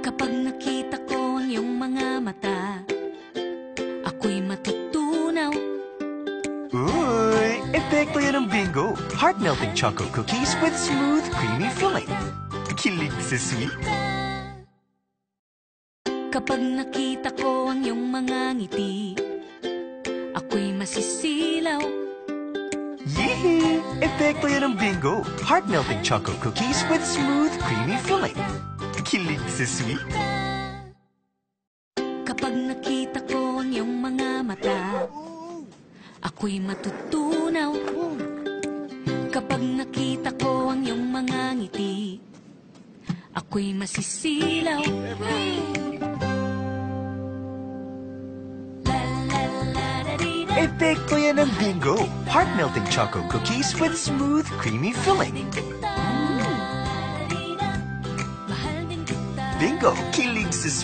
Kapag nakita ko ang iyong mga mata, ako'y matutunaw. Uy! Epekto yan ng Bingo! Heart-melting choco cookies with smooth, creamy filling. Kilig sa sweet. Kapag nakita ko ang iyong mga ngiti, ako'y masisilaw. Yee! Epekto yan ng Bingo! Heart-melting choco cookies with smooth, creamy filling. Kilig sa sweet. Kapag nakita ko ang iyong mga mata, ako'y matutunaw. Kapag nakita ko ang iyong mga ngiti, ako'y masisilaw. Epekto yan ng Bingo! Heart-melting choco cookies with smooth, creamy filling. Bingo! Kilig sa